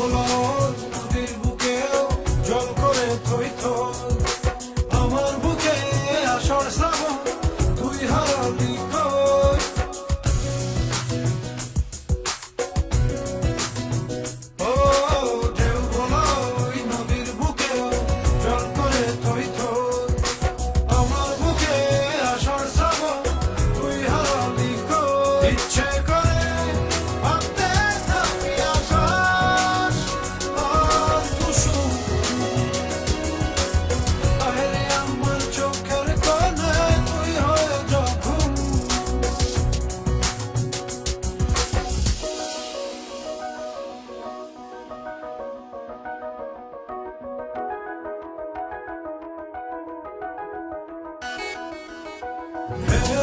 হলো নদীর বুকেও জল করে থই থই, আমার বুকে আসর শ্রাবণ তুই হারালি কই। ও ঢেউ হলো নদীর বুকেও জল করে থই থই, আমার বুকে আসর শ্রাবণ তুই হারালি কই। ইচ্ছে করে ভাবতে থাকি আকাশ আর কুসুম, আরে আমার চোখের কোণে তুই হয়ে যখন। হে